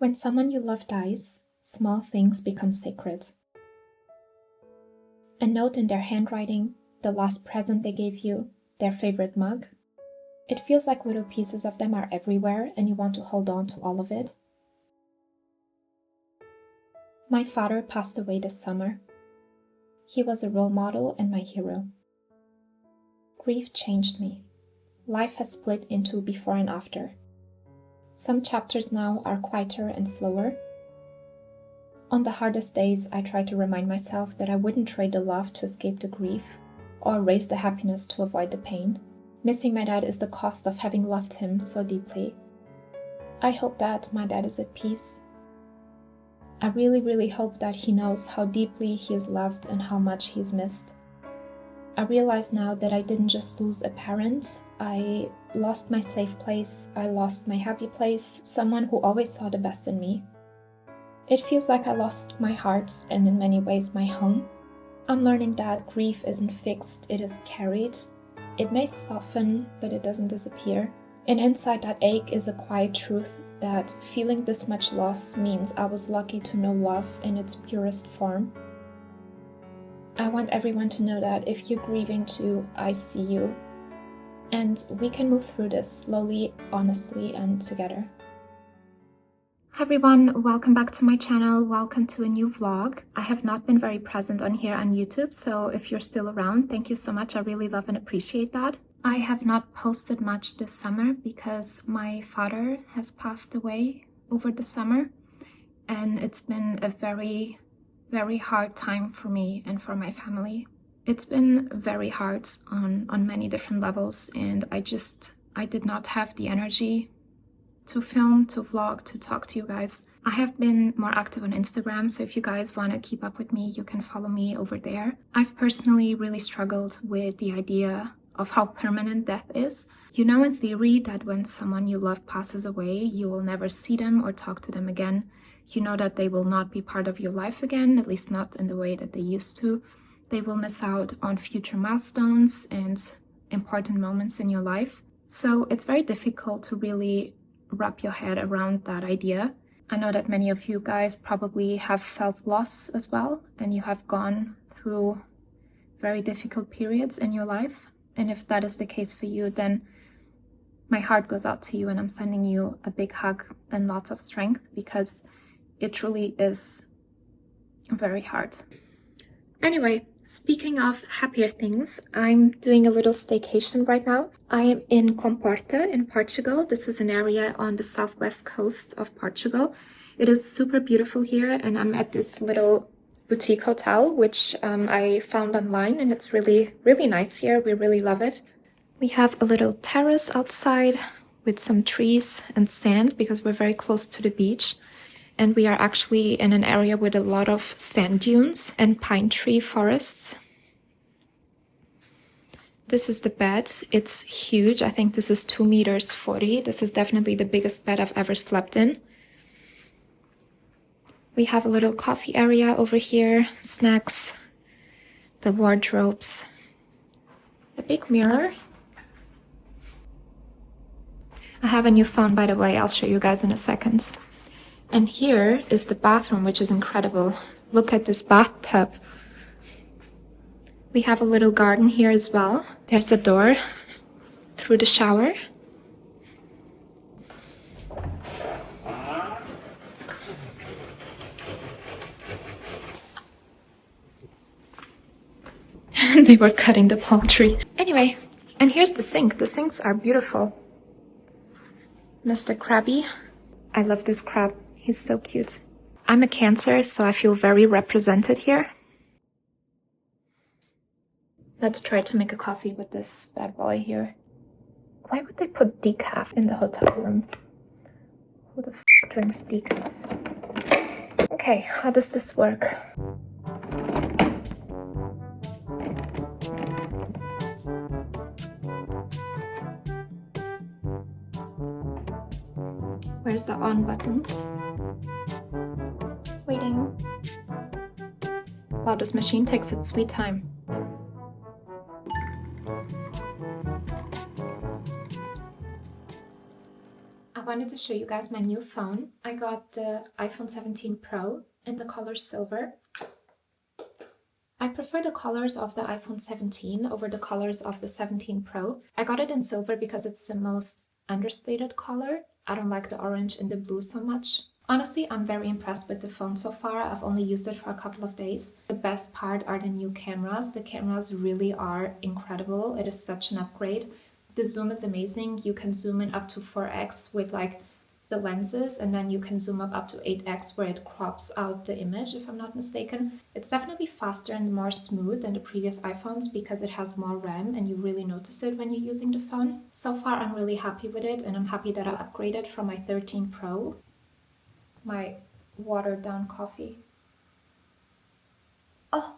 When someone you love dies, small things become sacred. A note in their handwriting, the last present they gave you, their favorite mug. It feels like little pieces of them are everywhere and you want to hold on to all of it. My father passed away this summer. He was a role model and my hero. Grief changed me. Life has split into before and after. Some chapters now are quieter and slower. On the hardest days, I try to remind myself that I wouldn't trade the love to escape the grief or erase the happiness to avoid the pain. Missing my dad is the cost of having loved him so deeply. I hope that my dad is at peace. I really hope that he knows how deeply he is loved and how much he is missed. I realize now that I didn't just lose a parent, I lost my safe place, I lost my happy place, someone who always saw the best in me. It feels like I lost my heart and in many ways my home. I'm learning that grief isn't fixed, it is carried. It may soften, but it doesn't disappear. And inside that ache is a quiet truth that feeling this much loss means I was lucky to know love in its purest form. I want everyone to know that if you're grieving too, I see you. And we can move through this slowly, honestly, and together. Hi everyone, welcome back to my channel. Welcome to a new vlog. I have not been very present on here on YouTube, so if you're still around, thank you so much. I really love and appreciate that. I have not posted much this summer because my father has passed away over the summer, and it's been a very hard time for me and for my family. It's been very hard on many different levels, and I did not have the energy to film, to vlog, to talk to you guys. I have been more active on Instagram, so if you guys want to keep up with me, you can follow me over there. I've personally really struggled with the idea of how permanent death is. You know in theory that when someone you love passes away, you will never see them or talk to them again. You know that they will not be part of your life again, at least not in the way that they used to. They will miss out on future milestones and important moments in your life. So it's very difficult to really wrap your head around that idea. I know that many of you guys probably have felt loss as well, and you have gone through very difficult periods in your life. And if that is the case for you, then my heart goes out to you, and I'm sending you a big hug and lots of strength, because it truly is very hard. Anyway, speaking of happier things, I'm doing a little staycation right now. I am in Comporta in Portugal. This is an area on the southwest coast of Portugal. It is super beautiful here, and I'm at this little boutique hotel, which I found online, and it's really nice here. We really love it. We have a little terrace outside with some trees and sand because we're very close to the beach. And we are actually in an area with a lot of sand dunes and pine tree forests. This is the bed. It's huge. I think this is 2 meters 40. This is definitely the biggest bed I've ever slept in. We have a little coffee area over here, snacks, the wardrobes, a big mirror. I have a new phone, by the way. I'll show you guys in a second. And here is the bathroom, which is incredible. Look at this bathtub. We have a little garden here as well. There's a door through the shower. They were cutting the palm tree. Anyway, and here's the sink. The sinks are beautiful. Mr. Krabby. I love this crab. He's so cute. I'm a Cancer, so I feel very represented here. Let's try to make a coffee with this bad boy here. Why would they put decaf in the hotel room? Who the f drinks decaf? Okay, how does this work? Where's the on button? Waiting. Wow, this machine takes its sweet time. wanted to show you guys my new phone. I got the iPhone 17 Pro in the color silver. I prefer the colors of the iPhone 17 over the colors of the 17 Pro. I got it in silver because it's the most understated color. I don't like the orange and the blue so much. Honestly, I'm very impressed with the phone so far. I've only used it for a couple of days. The best part are the new cameras. The cameras really are incredible. It is such an upgrade. The zoom is amazing. You can zoom in up to 4x with like the lenses, and then you can zoom up to 8x where it crops out the image, if I'm not mistaken. It's definitely faster and more smooth than the previous iPhones because it has more RAM and you really notice it when you're using the phone. So far, I'm really happy with it, and I'm happy that I upgraded from my 13 Pro. My watered down coffee. Oh!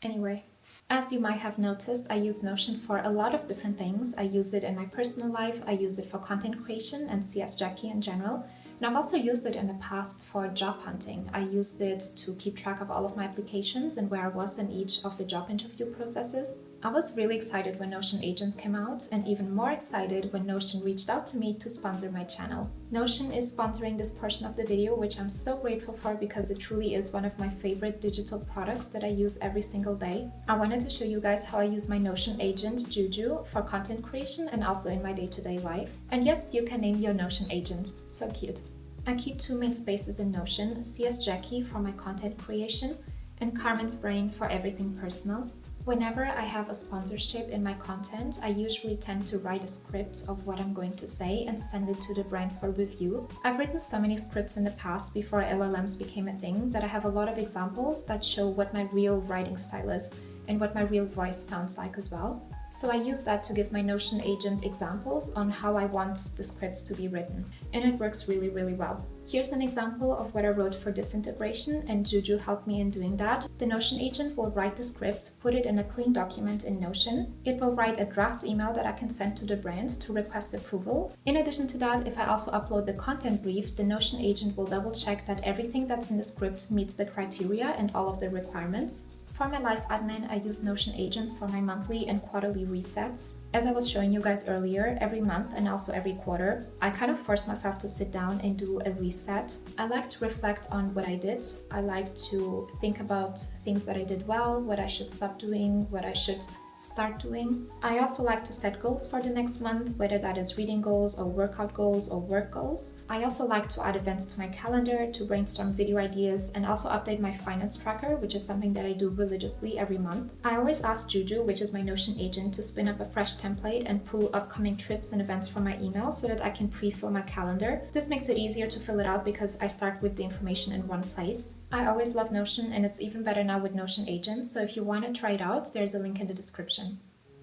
Anyway. As you might have noticed, I use Notion for a lot of different things. I use it in my personal life, I use it for content creation and CS Jackie in general. And I've also used it in the past for job hunting. I used it to keep track of all of my applications and where I was in each of the job interview processes. I was really excited when Notion Agents came out, and even more excited when Notion reached out to me to sponsor my channel. Notion is sponsoring this portion of the video, which I'm so grateful for because it truly is one of my favorite digital products that I use every single day. I wanted to show you guys how I use my Notion agent, Juju, for content creation and also in my day-to-day life. And yes, you can name your Notion agent. So cute. I keep two main spaces in Notion, CS Jackie for my content creation and Carmen's Brain for everything personal. Whenever I have a sponsorship in my content, I usually tend to write a script of what I'm going to say and send it to the brand for review. I've written so many scripts in the past before LLMs became a thing that I have a lot of examples that show what my real writing style is and what my real voice sounds like as well. So I use that to give my Notion agent examples on how I want the scripts to be written, and it works really, really well. Here's an example of what I wrote for this integration, and Juju helped me in doing that. The Notion agent will write the script, put it in a clean document in Notion. It will write a draft email that I can send to the brand to request approval. In addition to that, if I also upload the content brief, the Notion agent will double check that everything that's in the script meets the criteria and all of the requirements. For my life admin, I use Notion agents for my monthly and quarterly resets. As I was showing you guys earlier, every month and also every quarter, I kind of force myself to sit down and do a reset. I like to reflect on what I did. I like to think about things that I did well, what I should stop doing, what I should start doing. I also like to set goals for the next month, whether that is reading goals or workout goals or work goals. I also like to add events to my calendar, to brainstorm video ideas, and also update my finance tracker, which is something that I do religiously every month. I always ask Juju, which is my Notion agent, to spin up a fresh template and pull upcoming trips and events from my email so that I can pre-fill my calendar. This makes it easier to fill it out because I start with the information in one place. I always love Notion, and it's even better now with Notion agents, so if you want to try it out, there's a link in the description.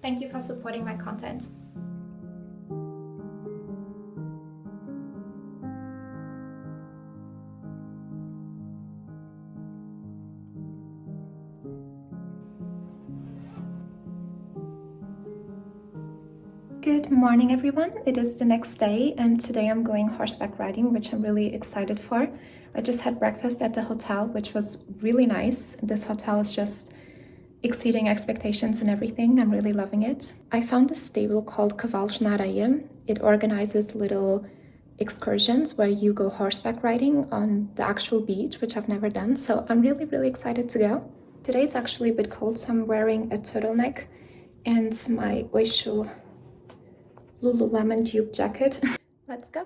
Thank you for supporting my content. Good morning, everyone. It is the next day, and today I'm going horseback riding, which I'm really excited for. I just had breakfast at the hotel, which was really nice. This hotel is just exceeding expectations and everything. I'm really loving it. I found a stable called Cavalchnaraje. It organizes little excursions where you go horseback riding on the actual beach, which I've never done. So I'm really, really excited to go. Today's actually a bit cold, so I'm wearing a turtleneck and my Oisho Lululemon tube jacket. Let's go.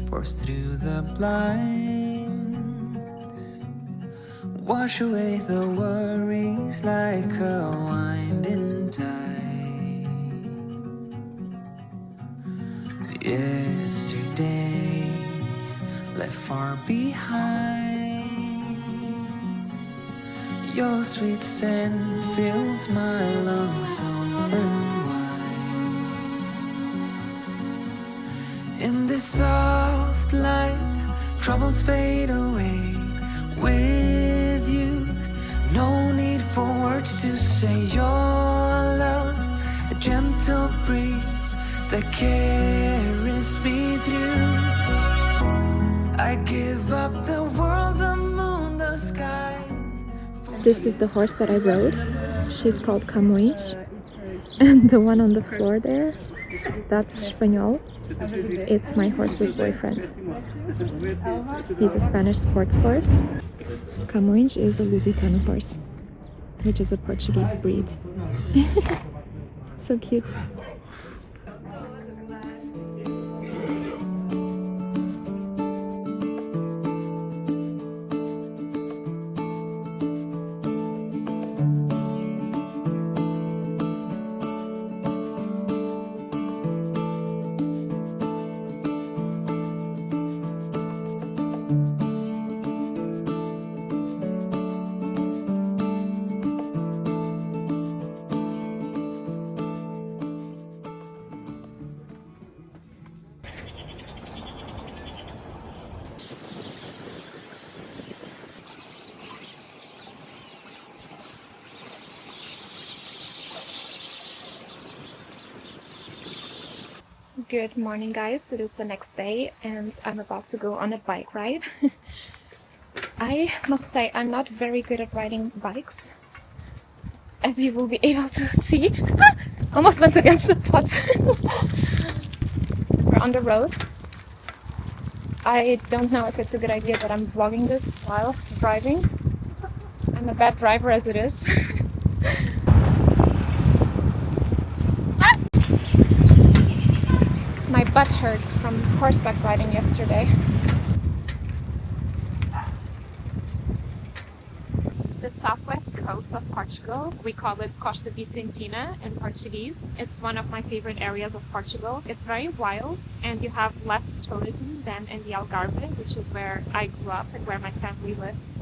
pours through the blinds. Wash away the worries like a winding tide. Yesterday left far behind. Your sweet scent fills my lungs open wide. In this soft light, troubles fade away. With you, no need for words to say your love, a gentle breeze that carries me through. I give up the world, the moon, the sky. This is the horse that I rode. She's called Camões. And the one on the floor there, that's Espanol. It's my horse's boyfriend. He's a Spanish sports horse. Camões is a Lusitano horse, which is a Portuguese breed. So cute. Good morning, guys. It is the next day and I'm about to go on a bike ride. I must say I'm not very good at riding bikes, as you will be able to see. Almost went against the pot. We're on the road. I don't know if it's a good idea that I'm vlogging this while driving. I'm a bad driver as it is. My butt hurts from horseback riding yesterday. The southwest coast of Portugal, we call it Costa Vicentina in Portuguese. It's one of my favorite areas of Portugal. It's very wild and you have less tourism than in the Algarve, which is where I grew up and where my family lives.